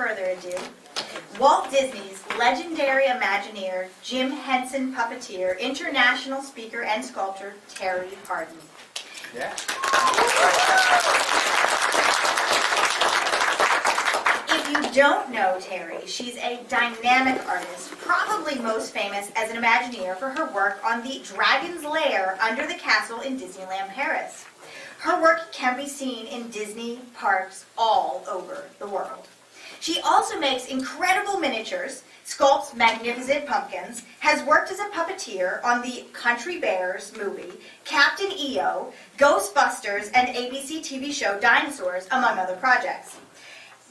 further ado, Walt Disney's legendary Imagineer, Jim Henson puppeteer, international speaker and sculptor, Terri Hardin. Yeah. If you don't know Terri, she's a dynamic artist, probably most famous as an Imagineer for her work on the Dragon's Lair under the castle in Disneyland Paris. Her work can be seen in Disney parks all over the world. She also makes incredible miniatures, sculpts magnificent pumpkins, has worked as a puppeteer on the Country Bears movie, Captain EO, Ghostbusters, and ABC TV show Dinosaurs, among other projects.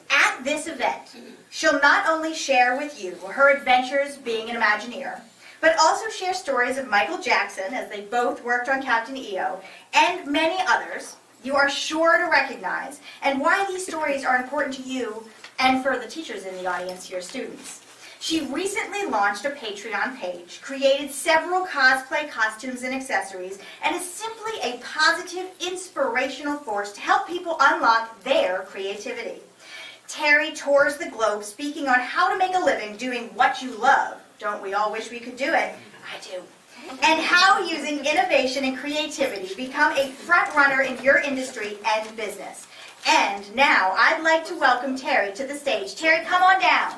At this event, she'll not only share with you her adventures being an Imagineer, but also share stories of Michael Jackson, as they both worked on Captain EO, and many others you are sure to recognize, and why these stories are important to you and for the teachers in the audience, your students. She recently launched a Patreon page, created several cosplay costumes and accessories, and is simply a positive, inspirational force to help people unlock their creativity. Terri tours the globe speaking on how to make a living doing what you love. Don't we all wish we could do it? I do. And how using innovation and creativity become a front runner in your industry and business. And now I'd like to welcome Terri to the stage. Terri, come on down.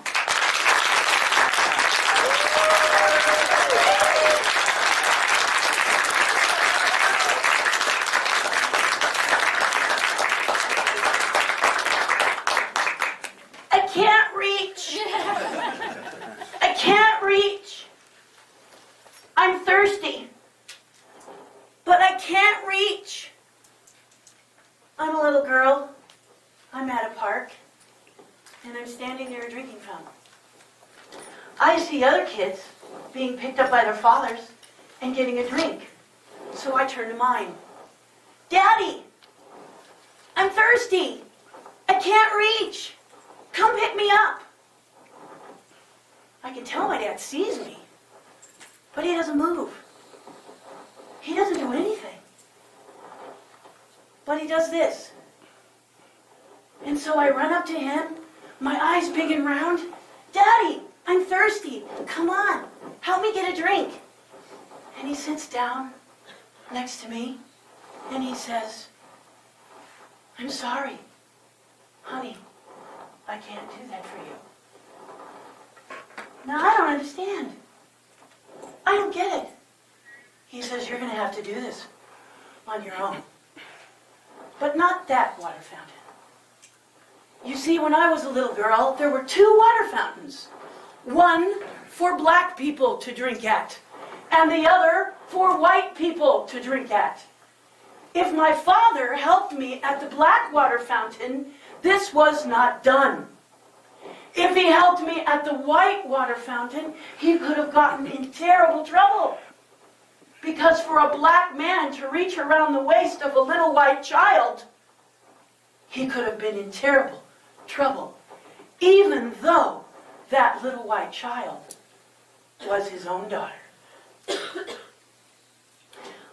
I can't reach. I can't reach. I'm thirsty, but I can't reach. I'm a little girl. I'm at a park, and I'm standing near a drinking fountain. I see other kids being picked up by their fathers and getting a drink, so I turn to mine. Daddy, I'm thirsty. I can't reach. Come pick me up. I can tell my dad sees me, but he doesn't move. He doesn't do anything. But he does this. And so I run up to him, my eyes big and round. Daddy, I'm thirsty. Come on, help me get a drink. And he sits down next to me, and he says, I'm sorry, honey, I can't do that for you. Now, I don't understand. I don't get it. He says, you're going to have to do this on your own. But not that water fountain. You see, when I was a little girl, there were 2 water fountains. One for black people to drink at, and the other for white people to drink at. If my father helped me at the black water fountain, this was not done. If he helped me at the white water fountain, he could have gotten in terrible trouble. Because for a black man to reach around the waist of a little white child, he could have been in terrible trouble, even though that little white child was his own daughter.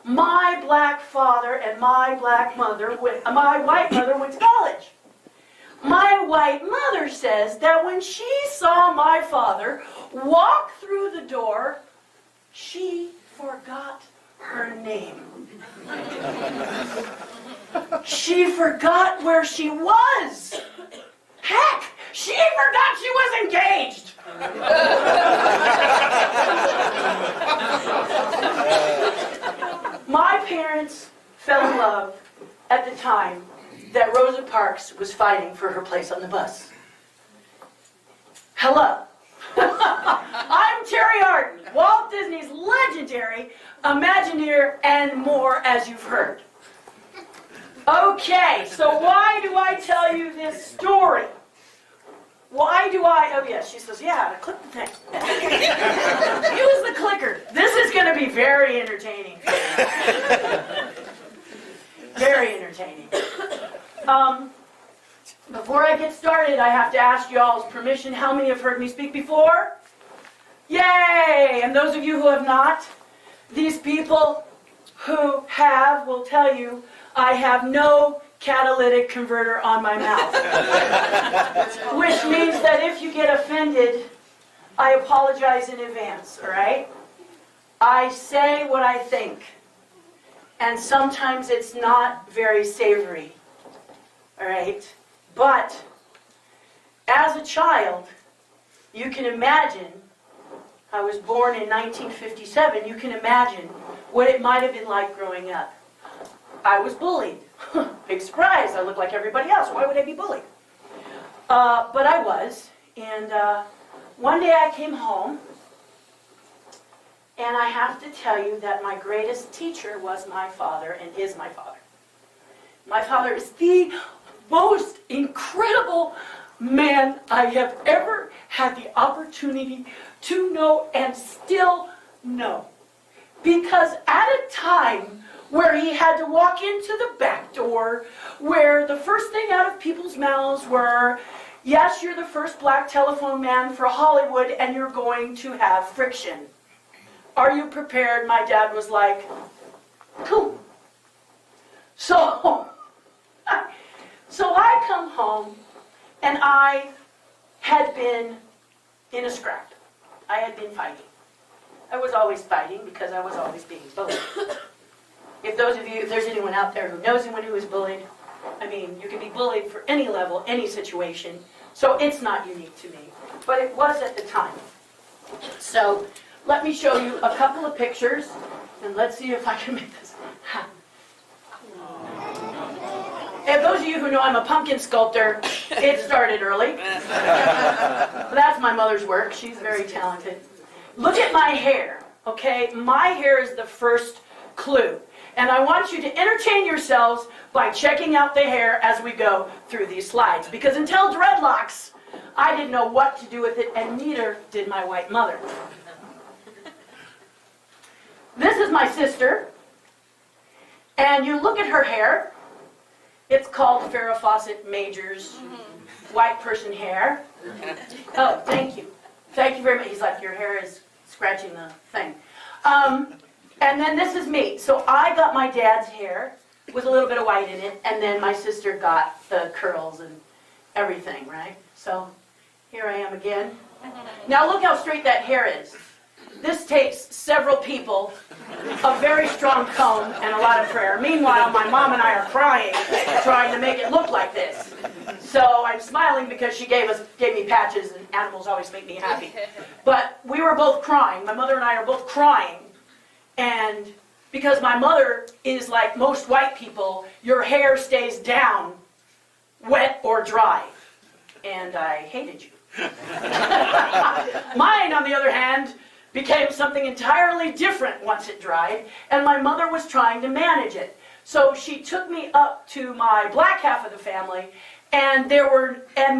My black father and my black mother, my white mother went to college. My white mother says that when she saw my father walk through the door, she forgot her name. She forgot where she was. Heck, she forgot she was engaged. My parents fell in love at the time that Rosa Parks was fighting for her place on the bus. Hello. I'm Terri Hardin, Walt Disney's legendary Imagineer and more, as you've heard. Okay, so why do I tell you this story? Why do I, oh yes, she says, yeah, click the thing. Use the clicker. This is going to be very entertaining. Very entertaining. Before I get started, I have to ask y'all's permission. How many have heard me speak before? Yay! And those of you who have not, these people who have will tell you I have no catalytic converter on my mouth. Which means that if you get offended, I apologize in advance, all right? I say what I think. And sometimes it's not very savory, all right? But as a child, you can imagine, I was born in 1957, you can imagine what it might have been like growing up. I was bullied. Big surprise, I look like everybody else. Why would I be bullied? But I was. And one day I came home, and I have to tell you that my greatest teacher was my father and is my father. My father is the most incredible man I have ever had the opportunity to know and still know. Because at a time where he had to walk into the back door, where the first thing out of people's mouths were, yes, you're the first black telephone man for Hollywood and you're going to have friction. Are you prepared? My dad was like, cool. So I come home and I had been in a scrap. I had been fighting. I was always fighting because I was always being bullied. If there's anyone out there who knows anyone who is bullied, I mean, you can be bullied for any level, any situation, so it's not unique to me. But it was at the time. So let me show you a couple of pictures, and let's see if I can make this happen. And those of you who know I'm a pumpkin sculptor, it started early. But that's my mother's work. She's very talented. Look at my hair, okay? My hair is the first clue. And I want you to entertain yourselves by checking out the hair as we go through these slides. Because until dreadlocks, I didn't know what to do with it, and neither did my white mother. This is my sister. And you look at her hair. It's called Farrah Fawcett Major's white person hair. Oh, thank you. Thank you very much. He's like, your hair is scratching the thing. And then this is me. So I got my dad's hair with a little bit of white in it, and then my sister got the curls and everything, right? So here I am again. Now look how straight that hair is. This takes several people, a very strong comb, and a lot of prayer. Meanwhile, my mom and I are crying, trying to make it look like this. So I'm smiling because she gave me patches, and animals always make me happy. But we were both crying. My mother and I are both crying. And because my mother is like most white people, your hair stays down, wet or dry. And I hated you. Mine, on the other hand, became something entirely different once it dried, and my mother was trying to manage it. So she took me up to my black half of the family, and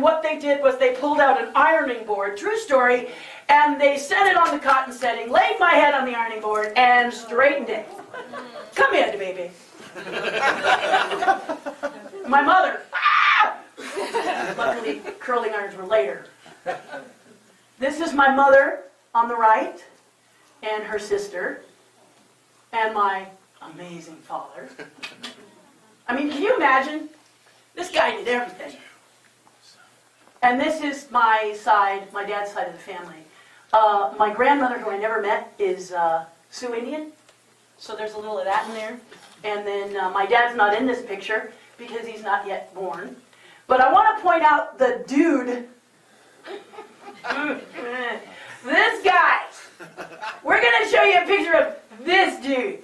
what they did was they pulled out an ironing board, true story, and they set it on the cotton setting, laid my head on the ironing board, and straightened it. Come here, baby. My mother, luckily curling irons were later. This is my mother on the right, and her sister, and my amazing father. I mean, can you imagine? This guy did everything. And this is my side, my dad's side of the family. My grandmother, who I never met, is Sioux Indian, so there's a little of that in there. And then my dad's not in this picture because he's not yet born. But I want to point out the dude. This guy. We're going to show you a picture of this dude.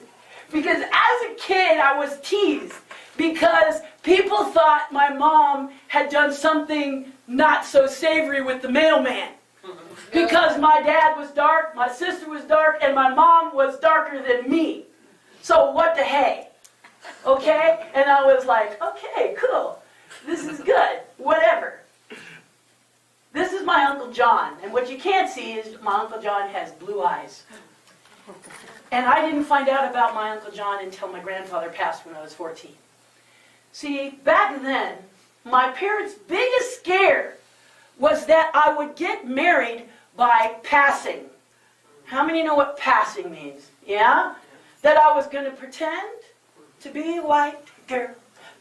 Because as a kid, I was teased because people thought my mom had done something not so savory with the mailman. Because my dad was dark, my sister was dark, and my mom was darker than me. So what the hey? Okay? And I was like, okay, cool. This is good. Whatever. This is my Uncle John, and what you can't see is my Uncle John has blue eyes. And I didn't find out about my Uncle John until my grandfather passed when I was 14. See, back then, my parents' biggest scare was that I would get married by passing. How many know what passing means? Yeah? That I was going to pretend to be a white girl,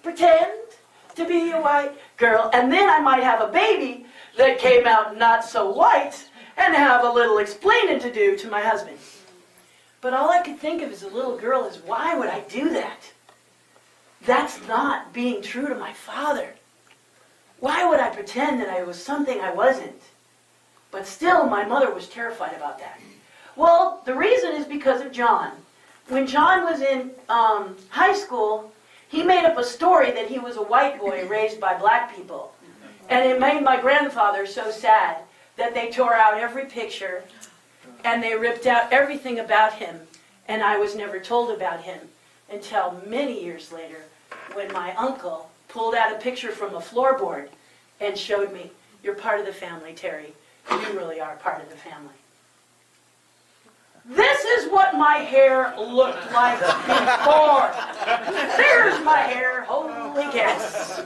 pretend to be a white girl, and then I might have a baby that came out not so white and have a little explaining to do to my husband. But all I could think of as a little girl is, why would I do that? That's not being true to my father. Why would I pretend that I was something I wasn't? But still, my mother was terrified about that. Well, the reason is because of John. When John was in high school, he made up a story that he was a white boy raised by black people. And it made my grandfather so sad that they tore out every picture and they ripped out everything about him. And I was never told about him until many years later, when my uncle pulled out a picture from a floorboard and showed me, "You're part of the family, Terry. You really are part of the family." This is what my hair looked like before. There's my hair, holy cats.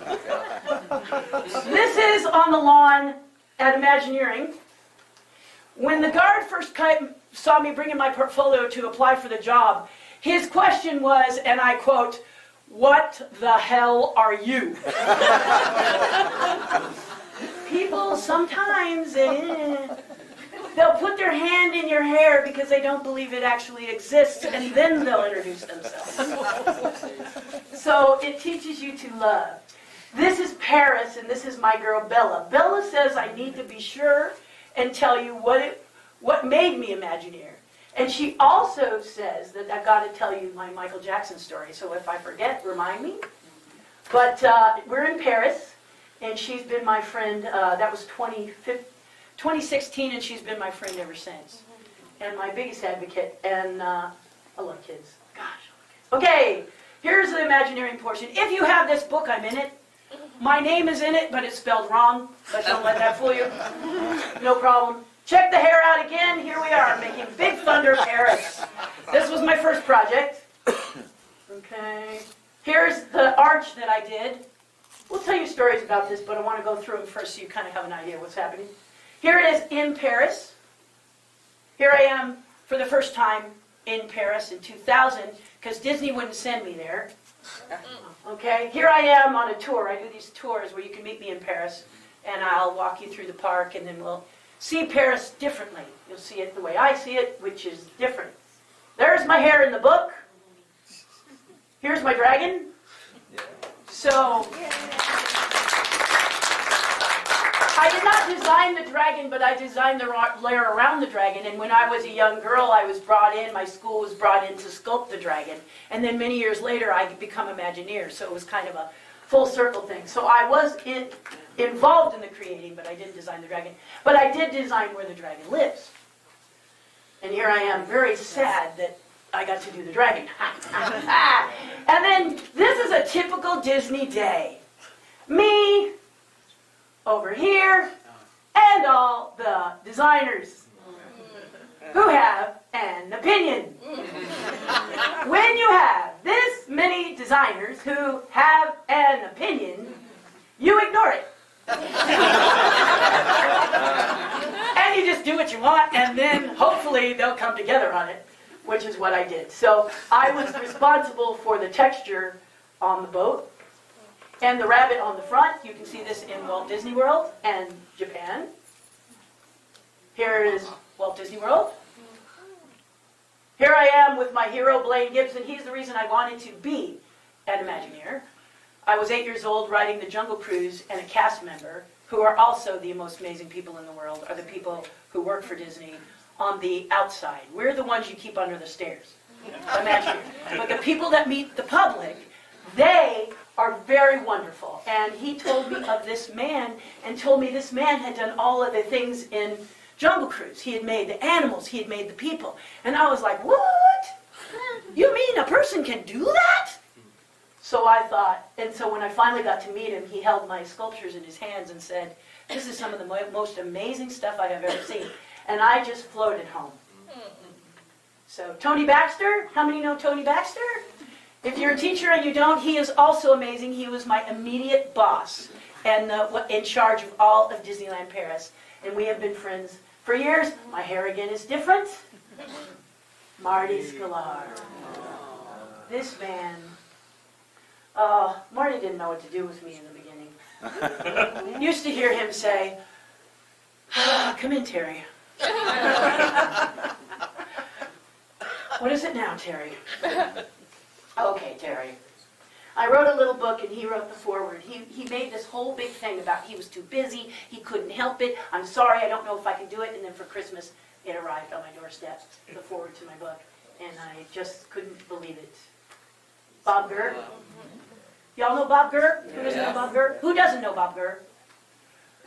This is on the lawn at Imagineering. When the guard first saw me bringing my portfolio to apply for the job, his question was, and I quote, "What the hell are you?" People sometimes, they'll put their hand in your hair because they don't believe it actually exists, and then they'll introduce themselves. So it teaches you to love. This is Paris, and this is my girl Bella. Bella says I need to be sure and tell you what made me Imagineer. And she also says that I've got to tell you my Michael Jackson story, so if I forget, remind me. But we're in Paris, and she's been my friend. That was 2016, and she's been my friend ever since. And my biggest advocate, and I love kids. Gosh, I love kids. Okay, here's the Imagineering portion. If you have this book, I'm in it. My name is in it, but it's spelled wrong, but don't let that fool you. No problem. Check the hair out again. Here we are, making Big Thunder Paris. This was my first project. Okay. Here's the arch that I did. We'll tell you stories about this, but I want to go through them first so you kind of have an idea what's happening. Here it is in Paris. Here I am for the first time in Paris in 2000, because Disney wouldn't send me there. Okay, here I am on a tour. I do these tours where you can meet me in Paris, and I'll walk you through the park, and then we'll see Paris differently. You'll see it the way I see it, which is different. There's my hair in the book. Here's my dragon. So, I did not design the dragon, but I designed the layer around the dragon. And when I was a young girl, I was brought in, my school was brought in to sculpt the dragon. And then many years later, I could become Imagineer. So it was kind of a full circle thing. So I was involved in the creating, but I didn't design the dragon. But I did design where the dragon lives. And here I am, very sad that I got to do the dragon. And then this is a typical Disney day. Me, over here, and all the designers who have an opinion. When you have this many designers who have an opinion, you ignore it. And you just do what you want, and then hopefully they'll come together on it, which is what I did. So I was responsible for the texture on the boat, and the rabbit on the front. You can see this in Walt Disney World and Japan. Here is Walt Disney World. Here I am with my hero, Blaine Gibson. He's the reason I wanted to be an Imagineer. I was 8 years old riding the Jungle Cruise, and a cast member, who are also the most amazing people in the world, are the people who work for Disney on the outside. We're the ones you keep under the stairs. Imagineers. But the people that meet the public, they are very wonderful. And he told me of this man, and told me this man had done all of the things in Jungle Cruise. He had made the animals, he had made the people. And I was like, what? You mean a person can do that? So I thought, and so when I finally got to meet him, he held my sculptures in his hands and said, this is some of the most amazing stuff I have ever seen. And I just floated home. So Tony Baxter, how many know Tony Baxter? If you're a teacher and you don't, he is also amazing. He was my immediate boss and in charge of all of Disneyland Paris. And we have been friends for years. My hair again is different. Marty Sklar. This man Marty didn't know what to do with me in the beginning. Used to hear him say, come in, Terry. What is it now, Terry? Okay, Terry. I wrote a little book and he wrote the foreword. He made this whole big thing about he was too busy, he couldn't help it, I'm sorry, I don't know if I can do it, and then for Christmas it arrived on my doorstep, the foreword to my book, and I just couldn't believe it. Bob Gurr? Y'all know Bob Gurr? Who doesn't know Bob Gurr? Who doesn't know Bob Gurr?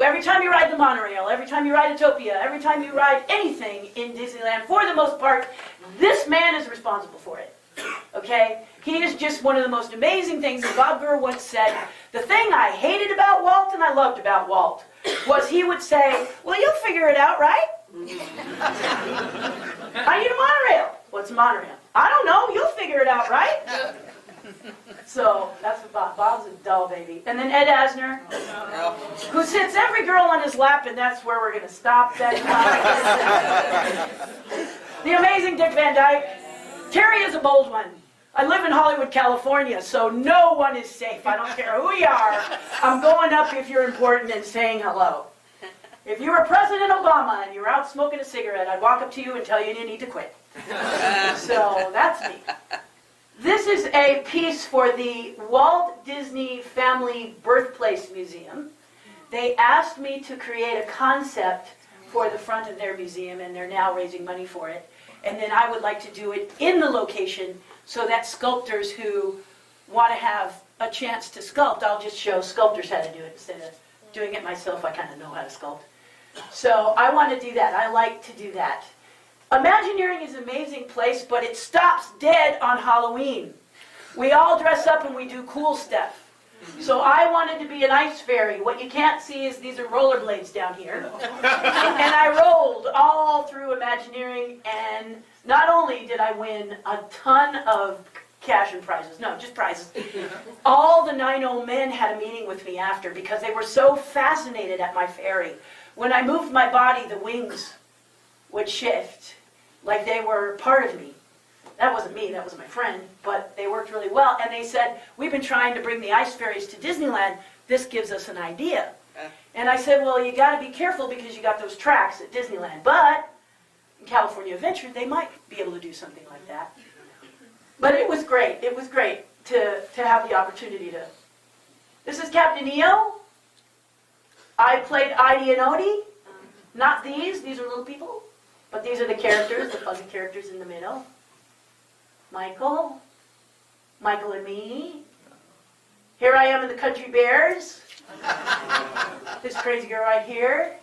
Every time you ride the monorail, every time you ride Utopia, every time you ride anything in Disneyland, for the most part, this man is responsible for it. Okay? He is just one of the most amazing things. And Bob Gurr once said, the thing I hated about Walt and I loved about Walt was he would say, well, you'll figure it out, right? I need a monorail. What's a monorail? I don't know. You'll figure it out, right? So that's what Bob's a dull baby. And then Ed Asner, who sits every girl on his lap, and that's where we're going to stop that. The amazing Dick Van Dyke. Terry is a bold one. I live in Hollywood, California, so no one is safe. I don't care who you are. I'm going up if you're important and saying hello. If you were President Obama and you're out smoking a cigarette, I'd walk up to you and tell you need to quit. So that's me. This is a piece for the Walt Disney Family Birthplace Museum. They asked me to create a concept for the front of their museum, and they're now raising money for it. And then I would like to do it in the location so that sculptors who want to have a chance to sculpt, I'll just show sculptors how to do it instead of doing it myself. I kind of know how to sculpt. So I want to do that. I like to do that. Imagineering is an amazing place, but it stops dead on Halloween. We all dress up and we do cool stuff. So I wanted to be an ice fairy. What you can't see is these are rollerblades down here. And I rolled all through Imagineering, and not only did I win a ton of cash and prizes, no, just prizes. All the 9 old men had a meeting with me after because they were so fascinated at my fairy. When I moved my body, the wings would shift like they were part of me. That wasn't me, that was my friend, but they worked really well. And they said, we've been trying to bring the ice fairies to Disneyland. This gives us an idea. And I said, well, you got to be careful because you got those tracks at Disneyland. But in California Adventure, they might be able to do something like that. But it was great. It was great to have the opportunity to. This is Captain EO. I played Idie and Odie. Not these are little people. But these are the characters, the fuzzy characters in the middle. Michael and me. Here I am in the Country Bears. This crazy girl right here.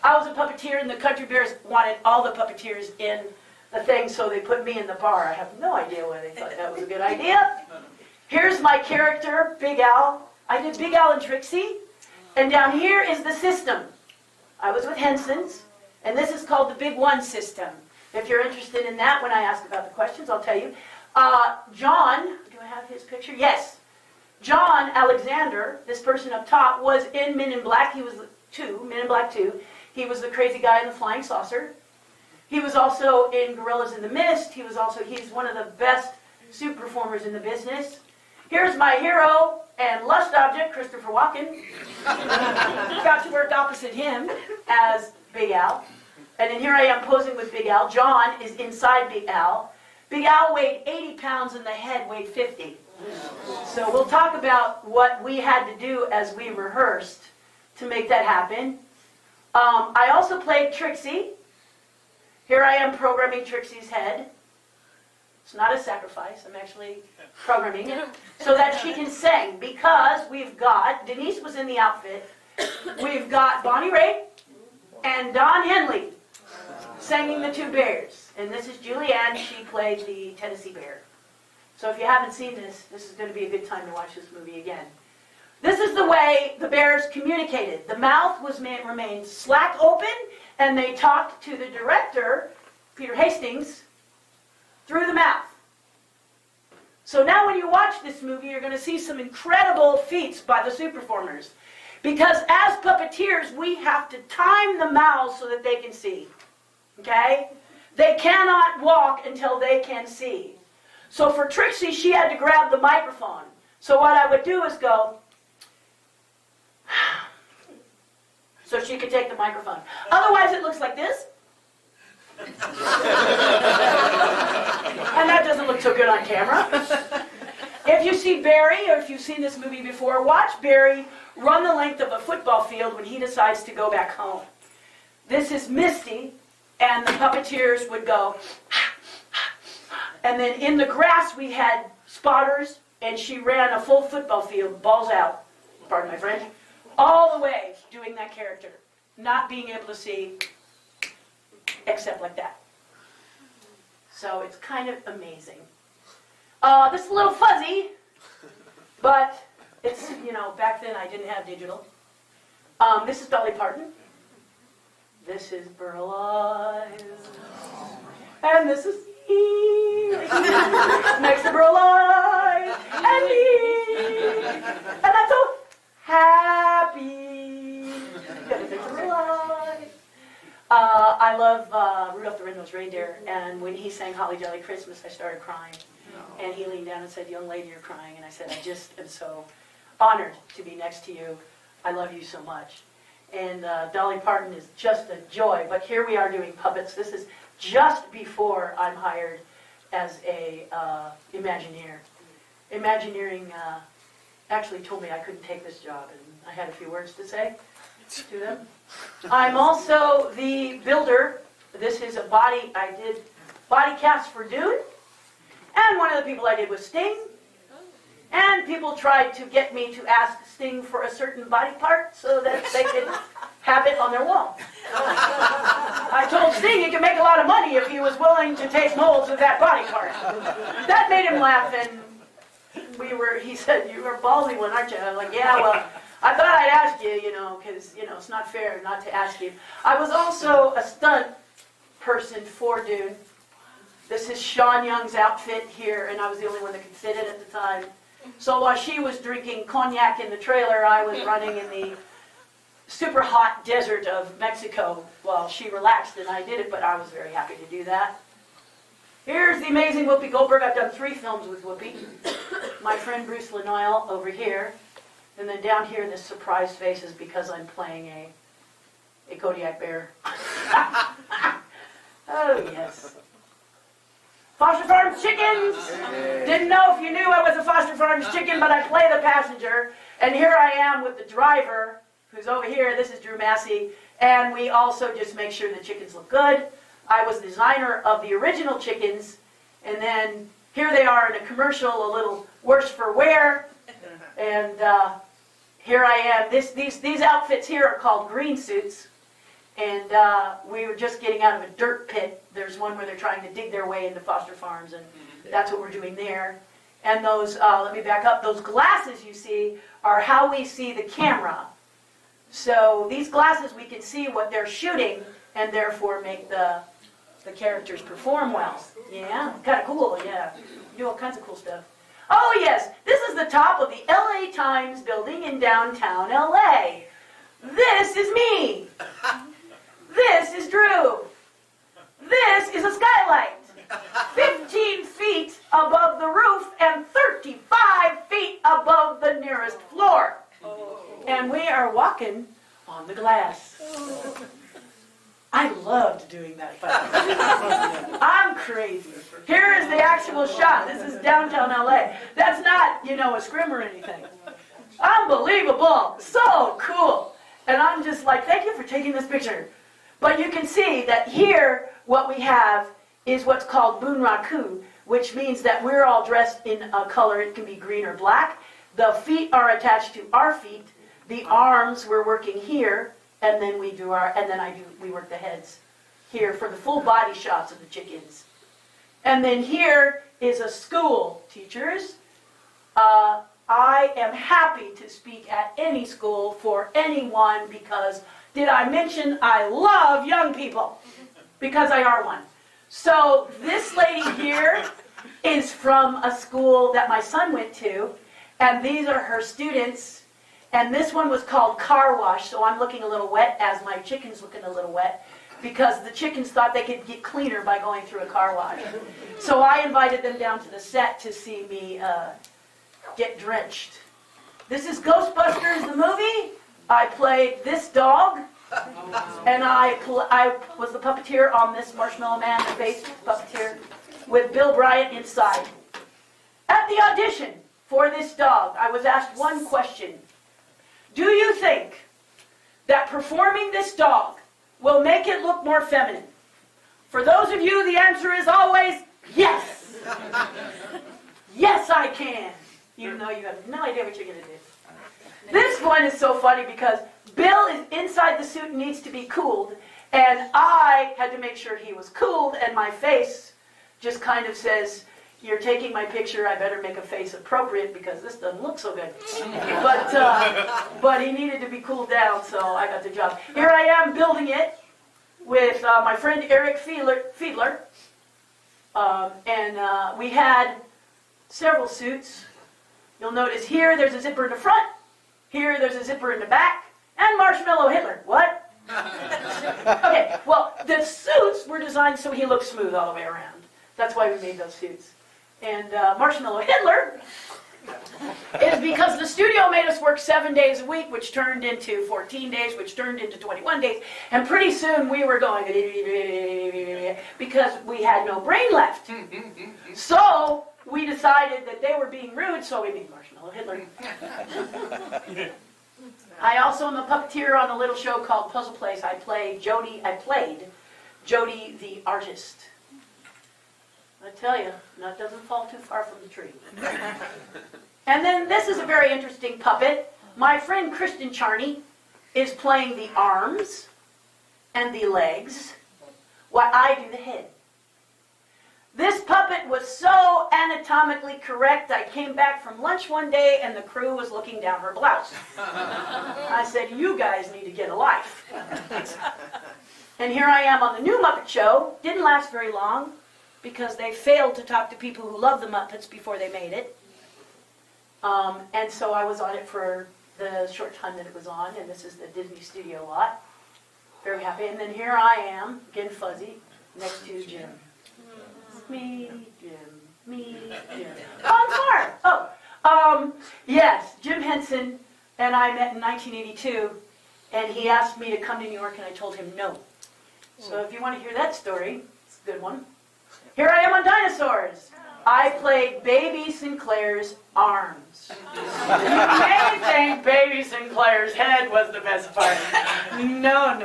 I was a puppeteer, and the Country Bears wanted all the puppeteers in the thing, so they put me in the bar. I have no idea why they thought that was a good idea. Here's my character, Big Al. I did Big Al and Trixie. And down here is the system. I was with Henson's, and this is called the Big One system. If you're interested in that, when I ask about the questions, I'll tell you. John, do I have his picture? Yes. John Alexander, this person up top, was in Men in Black. He was Men in Black 2. He was the crazy guy in the flying saucer. He was also in Gorillas in the Mist. He's one of the best suit performers in the business. Here's my hero and lust object, Christopher Walken. Got to work opposite him as Big Al. And then here I am posing with Big Al. John is inside Big Al. Big Al weighed 80 pounds and the head weighed 50. So we'll talk about what we had to do as we rehearsed to make that happen. I also played Trixie. Here I am programming Trixie's head. It's not a sacrifice. I'm actually programming it so that she can sing, because we've got, Denise was in the outfit, we've got Bonnie Raitt and Don Henley singing the two bears. And this is Julianne. She played the Tennessee Bear. So if you haven't seen this, this is going to be a good time to watch this movie again. This is the way the bears communicated. The mouth remained slack open, and they talked to the director, Peter Hastings, through the mouth. So now when you watch this movie, you're going to see some incredible feats by the suit performers. Because as puppeteers, we have to time the mouths so that they can see. Okay? They cannot walk until they can see. So for Trixie, she had to grab the microphone. So what I would do is go, so she could take the microphone. Otherwise it looks like this. And that doesn't look so good on camera. If you see Barry, or if you've seen this movie before, watch Barry run the length of a football field when he decides to go back home. This is Misty, and the puppeteers would go, and then in the grass we had spotters, and she ran a full football field, balls out, pardon my French, all the way doing that character, not being able to see except like that. So it's kind of amazing. This is a little fuzzy, but it's, back then I didn't have digital. This is Dolly Parton. This is Burl Ives. And this is me. Next to Burl Ives. And me. And I'm so happy. Next to Burl Ives. I love Rudolph the Red-Nosed Reindeer, and when he sang Holly Jolly Christmas, I started crying. And he leaned down and said, "Young lady, you're crying." And I said, "I just am so honored to be next to you. I love you so much." And Dolly Parton is just a joy. But here we are doing puppets. This is just before I'm hired as a Imagineer. Imagineering actually told me I couldn't take this job, and I had a few words to say to them. I'm also the builder. This is a body, I did body cast for Dune. And one of the people I did was Sting. And people tried to get me to ask Sting for a certain body part so that they could have it on their wall. I told Sting he could make a lot of money if he was willing to take molds of that body part. That made him laugh, and he said, "You were a ballsy one, aren't you?" I was like, "Yeah, well, I thought I'd ask you, because, it's not fair not to ask you." I was also a stunt person for Dune. This is Sean Young's outfit here, and I was the only one that could fit it at the time. So while she was drinking cognac in the trailer, I was running in the super hot desert of Mexico while she relaxed, and I did it, but I was very happy to do that. Here's the amazing Whoopi Goldberg. I've done 3 films with Whoopi. My friend Bruce Lanoyle over here. And then down here, this surprise face is because I'm playing a Kodiak bear. Oh, yes. Foster Farms chickens! Didn't know if you knew I was a Foster Farms chicken, but I play the passenger. And here I am with the driver, who's over here. This is Drew Massey. And we also just make sure the chickens look good. I was the designer of the original chickens. And then here they are in a commercial, a little worse for wear. And here I am. These outfits here are called green suits. And we were just getting out of a dirt pit. There's one where they're trying to dig their way into Foster Farms, and that's what we're doing there. And those, let me back up, those glasses you see are how we see the camera. So these glasses, we can see what they're shooting, and therefore make the characters perform well. Yeah, kind of cool, yeah. Do all kinds of cool stuff. Oh yes, this is the top of the LA Times building in downtown LA. This is me. This is Drew. This is a skylight. 15 feet above the roof and 35 feet above the nearest floor. And we are walking on the glass. I loved doing that. I'm crazy. Here is the actual shot. This is downtown LA. That's not, a scrim or anything. Unbelievable. So cool. And I'm just like, thank you for taking this picture. But you can see that here, what we have is what's called bunraku, which means that we're all dressed in a color. It can be green or black. The feet are attached to our feet. The arms, we're working here, and then we work the heads here for the full body shots of the chickens. And then here is a school, teachers. I am happy to speak at any school for anyone because, did I mention I love young people? Because I are one. So this lady here is from a school that my son went to, and these are her students. And this one was called Car Wash, so I'm looking a little wet as my chicken's looking a little wet because the chickens thought they could get cleaner by going through a car wash. So I invited them down to the set to see me get drenched. This is Ghostbusters, the movie. I played this dog, and I was the puppeteer on this Marshmallow Man, the face puppeteer, with Bill Bryant inside. At the audition for this dog, I was asked one question. Do you think that performing this dog will make it look more feminine? For those of you, the answer is always yes. Yes, I can. Even though you have no idea what you're going to do. This one is so funny because Bill is inside the suit and needs to be cooled, and I had to make sure he was cooled, and my face just kind of says, you're taking my picture, I better make a face appropriate because this doesn't look so good. But he needed to be cooled down, so I got the job. Here I am building it with my friend Eric Fiedler. And we had several suits. You'll notice here there's a zipper in the front, here there's a zipper in the back, and Marshmallow Hitler. What? Okay, well, the suits were designed so he looks smooth all the way around. That's why we made those suits. And Marshmallow Hitler is because the studio made us work 7 days a week, which turned into 14 days, which turned into 21 days. And pretty soon we were going because we had no brain left. So we decided that they were being rude, so we made Marshmallow Hitler. I also am a puppeteer on a little show called Puzzle Place. I played Jody the artist. I tell you, that doesn't fall too far from the tree. And then this is a very interesting puppet. My friend Kristen Charney is playing the arms and the legs while I do the head. This puppet was so anatomically correct, I came back from lunch one day and the crew was looking down her blouse. I said, you guys need to get a life. And here I am on the new Muppet Show. Didn't last very long, because they failed to talk to people who love the Muppets before they made it. And so I was on it for the short time that it was on, and this is the Disney Studio lot. Very happy. And then here I am, again fuzzy, next to Jim. Me, Jim. Yes, Jim Henson and I met in 1982, and he asked me to come to New York, and I told him no. So if you want to hear that story, it's a good one. Here I am on Dinosaurs. I played Baby Sinclair's arms. You may think Baby Sinclair's head was the best part. No.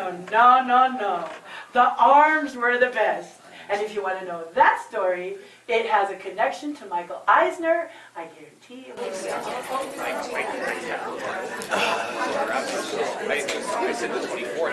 The arms were the best. And if you want to know that story, it has a connection to Michael Eisner. I guarantee it will. I said the 24.